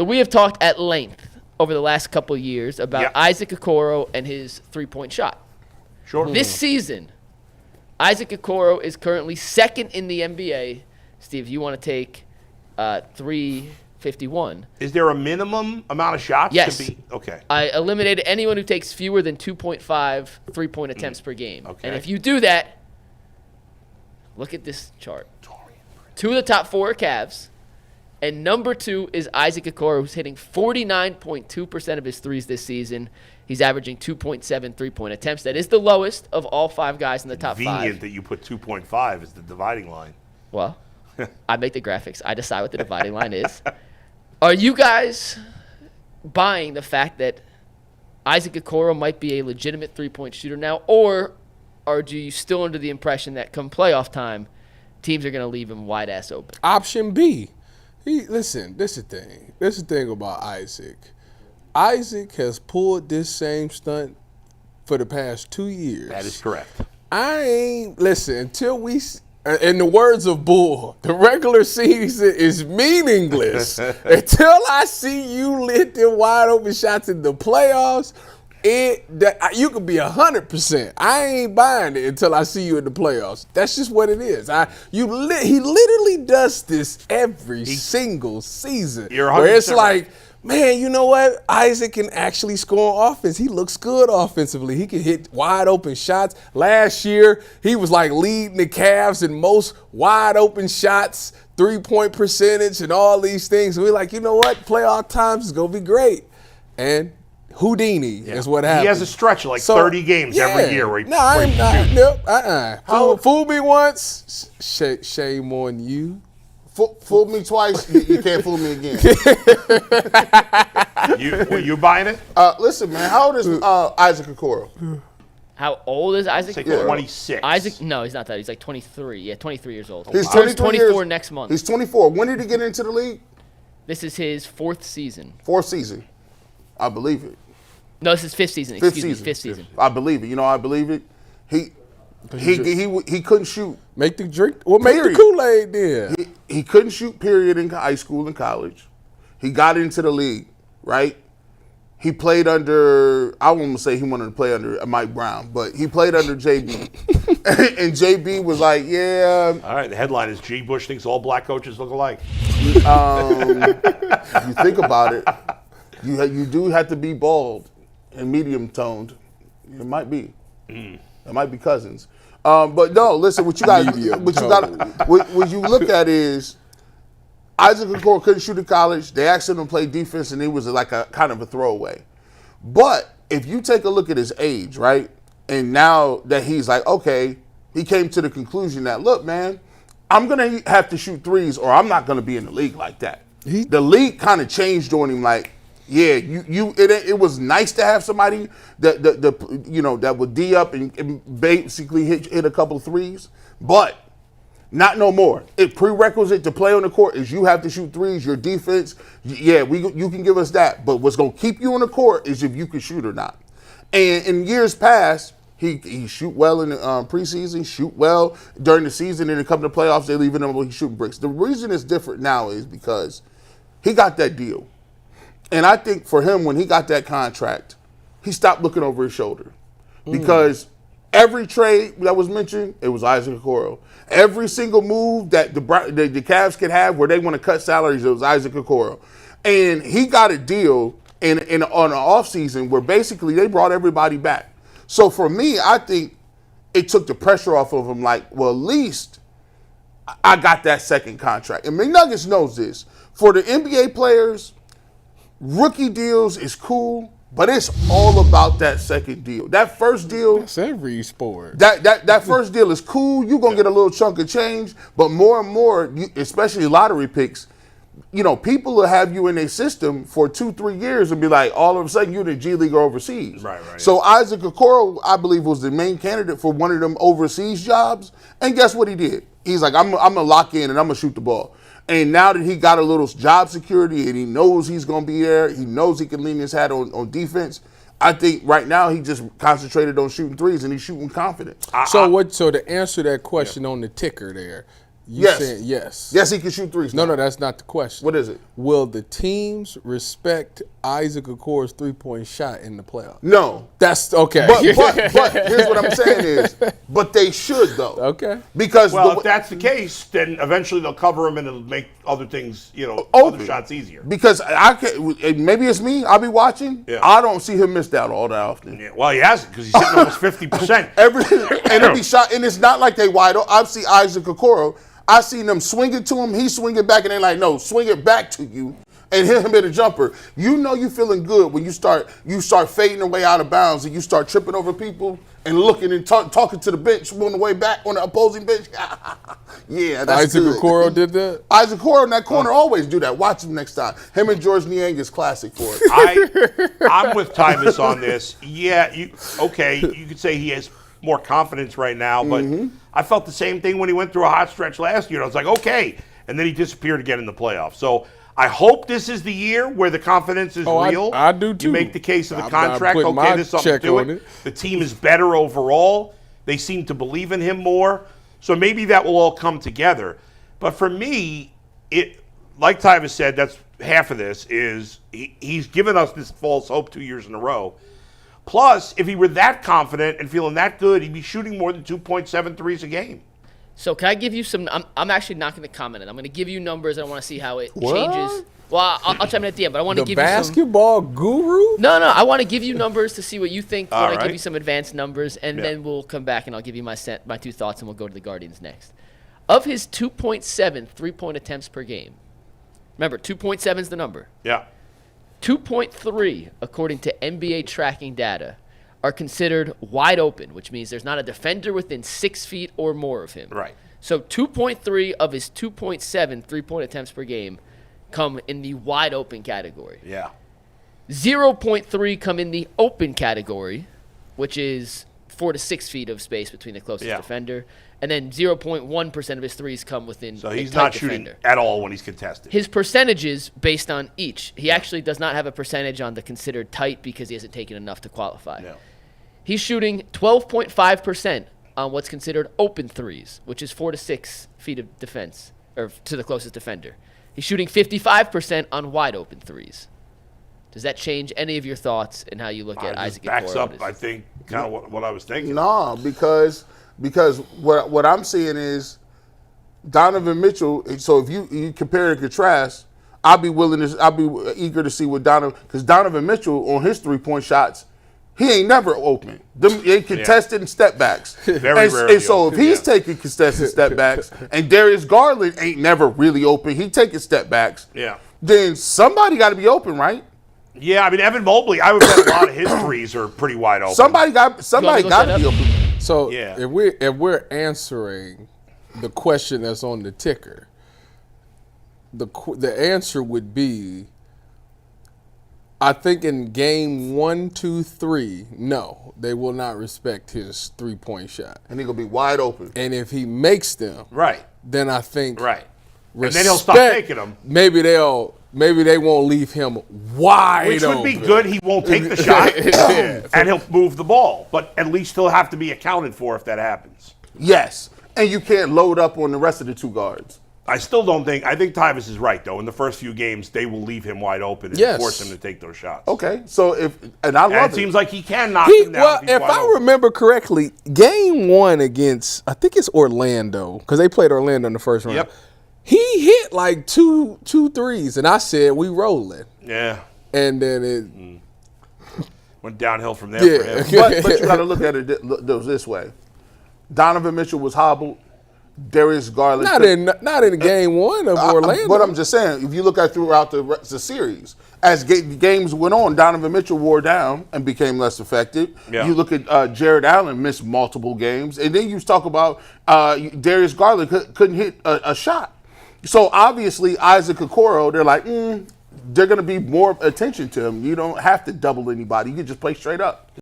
So we have talked at length over the last couple of years about Isaac Okoro and his three-point shot. Sure. This season, Isaac Okoro is currently second in the NBA. Steve, you want to take 351. Is there a minimum amount of shots? Yes. To be? Okay. I eliminated anyone who takes fewer than 2.5 three-point attempts per game. Okay. And if you do that, look at this chart. Two of the top four are Cavs, and number 2 is Isaac Okoro, who's hitting 49.2% of his threes this season. He's averaging 2.7 three-point attempts. That is the lowest of all 5 guys in the top 5. Convenient that you put 2.5 as the dividing line. Well, I make the graphics. I decide what the dividing line is. Are you guys buying the fact that Isaac Okoro might be a legitimate three-point shooter now, or are you still under the impression that come playoff time, teams are going to leave him wide-ass open? Option B. Listen, this is the thing. This is the thing about Isaac. Isaac has pulled this same stunt for the past 2 years. That is correct. Until we, in the words of Bull, the regular season is meaningless. Until I see you hit them wide open shots in the playoffs, you could be 100%. I ain't buying it until I see you in the playoffs. That's just what it is. He literally does this every single season. Where it's like, man, you know what? Isaac can actually score on offense. He looks good offensively. He can hit wide open shots. Last year, he was like leading the Cavs in most wide open shots, 3-point percentage, and all these things. And we're like, you know what? Playoff times is going to be great. And Houdini is what happens. He has a stretch of 30 games every year where he Fool me once, shame on you. Fool me twice, you can't fool me again. You buying it? Listen, man, how old is Isaac Okoro? How old is Isaac Okoro? 26. Isaac, no, he's not that. He's like 23. Yeah, 23 years old. He's 24 next month. He's 24. When did he get into the league? This is his 4th season. 4th season. I believe it. No, this is 5th season. Excuse me, 5th season. I believe it. You know, I believe it. He couldn't shoot. Make the drink. Well, make the Kool-Aid then. He couldn't shoot, period, in high school and college. He got into the league, right? He played under, I won't say he wanted to play under Mike Brown, but he played under JB. And JB was like, yeah. All right, the headline is G. Bush thinks all black coaches look alike. You think about it, you do have to be bald and medium-toned. It might be. It might be cousins. But no, listen, what you look at is Isaac Okoro couldn't shoot in college. They asked him to play defense, and he was like a kind of a throwaway. But if you take a look at his age, right, and now that he's like, okay, he came to the conclusion that, look, man, I'm going to have to shoot threes or I'm not going to be in the league like that. The league kind of changed on him like, yeah, it was nice to have somebody that would D up and basically hit a couple of threes, but not no more. It prerequisite to play on the court is you have to shoot threes. Your defense, you can give us that, but what's going to keep you on the court is if you can shoot or not. And in years past, he shoot well in the preseason, shoot well during the season, and then come to the playoffs, they leave him he's shooting bricks. The reason it's different now is because he got that deal. And I think for him, when he got that contract, he stopped looking over his shoulder. Because every trade that was mentioned, it was Isaac Okoro. Every single move that the Cavs could have where they want to cut salaries, it was Isaac Okoro. And he got a deal on an offseason where basically they brought everybody back. So for me, I think it took the pressure off of him like, well, at least I got that second contract. And McNuggets knows this. For the NBA players, rookie deals is cool, but it's all about that second deal. That first deal, that's every sport. That first deal is cool. You're gonna get a little chunk of change, but more and more, especially lottery picks, people will have you in their system for 2-3 years and be like, all of a sudden you're in the G League or overseas. Right. So Isaac Okoro, I believe, was the main candidate for one of them overseas jobs, and guess what he did? He's like, I'm gonna lock in and I'm gonna shoot the ball. And now that he got a little job security and he knows he's going to be there, he knows he can lean his hat on defense, I think right now he just concentrated on shooting threes and he's shooting confident. So to answer that question on the ticker there, Yes. Saying yes. Yes, he can shoot threes. No, now. that's not the question. What is it? Will the teams respect Isaac Okoro's 3-point shot in the playoffs? No. That's okay. But here's what I'm saying is, but they should though. Okay. Because if that's the case, then eventually they'll cover him and it'll make other things, open. other shots easier. Because I can, maybe it's me. I'll be watching. Yeah. I don't see him miss out all that often. Yeah, well, he hasn't because he's hitting almost 50%. And it'll be shot, and it's not like they wide open. I see Isaac Okoro. I seen them swing it to him. He's swinging back, and they're like, "No, swing it back to you," and hit him in a jumper. You know you feeling good when you start fading away out of bounds, and you start tripping over people and looking and talking to the bench on the way back on the opposing bench. Yeah, that's Isaac good. Okoro did that? Isaac Okoro in that corner always do that. Watch him next time. Him and George Niang is classic for it. I'm with Tyvis on this. Yeah, you could say he has more confidence right now, but I felt the same thing when he went through a hot stretch last year. I was like, okay, and then he disappeared again in the playoffs. So I hope this is the year where the confidence is real. I do too. You make the case of the I'm not contract. putting Okay, my there's something check to on it. it. The team is better overall. They seem to believe in him more. So maybe that will all come together. But for me, like Tyvis said, that's half of this is he's given us this false hope 2 years in a row. Plus, if he were that confident and feeling that good, he'd be shooting more than 2.7 threes a game. So can I give you some? I'm actually not going to comment it. I'm going to give you numbers. I want to see how it changes. Well, I'll chime in at the end, but I want to give you some. Basketball guru? No. I want to give you numbers to see what you think. I want to right. give you some advanced numbers, and then we'll come back and I'll give you my two thoughts, and we'll go to the Guardians next. Of his 2.7 3-point attempts per game, remember 2.7 is the number. Yeah. 2.3, according to NBA tracking data, are considered wide open, which means there's not a defender within 6 feet or more of him. Right. So 2.3 of his 2.7 3-point attempts per game come in the wide open category. Yeah. 0.3 come in the open category, which is 4 to 6 feet of space between the closest defender. And then 0.1% of his threes come within So he's a tight not shooting defender. at all when he's contested. His percentages based on each. He actually does not have a percentage on the considered tight because he hasn't taken enough to qualify. No. He's shooting 12.5% on what's considered open threes, which is 4 to 6 feet of defense, or to the closest defender. He's shooting 55% on wide open threes. Does that change any of your thoughts and how you look at Isaac Okoro? Backs up, I think, kind of what I was thinking. No, because what I'm seeing is Donovan Mitchell. So if you compare and contrast, I'll be eager to see what because Donovan Mitchell on his 3-point shots, he ain't never open. They contested and step backs. Very rarely. And so if he's taking contested step backs, and Darius Garland ain't never really open, he taking step backs. Yeah. Then somebody got to be open, right? Yeah, I mean, Evan Mobley, I would bet a lot of his threes are pretty wide open. Somebody got to be open. So Yeah. if we're answering the question that's on the ticker, the answer would be, I think in game 1, 2, 3, no, they will not respect his 3-point shot. And he gonna be wide open. And if he makes them, Right. then I think Right. respect, And then he'll stop taking them. Maybe they won't leave him wide Which open. would be good. He won't take the shot, and he'll move the ball. But at least he'll have to be accounted for if that happens. Yes. And you can't load up on the rest of the 2 guards. I still don't think – I think Tyvis is right, though. In the first few games, they will leave him wide open and force him to take those shots. Okay. So I love And it seems like he can knock him down. Well, if he's if wide I open. remember correctly, game 1 against, I think it's Orlando, because they played Orlando in the first round. Yep. He hit like two threes, and I said, we rolling. Yeah. And then it Went downhill from there for him. but you got to look at it this way. Donovan Mitchell was hobbled. Darius Garland. not in game 1 of Orlando. But I'm just saying, if you look at throughout the rest of the series, as games went on, Donovan Mitchell wore down and became less effective. Yeah. You look at Jared Allen missed multiple games, and then you talk about Darius Garland couldn't hit a shot. So obviously Isaac Okoro, they're like, they're going to be more attention to him. You don't have to double anybody. You can just play straight up.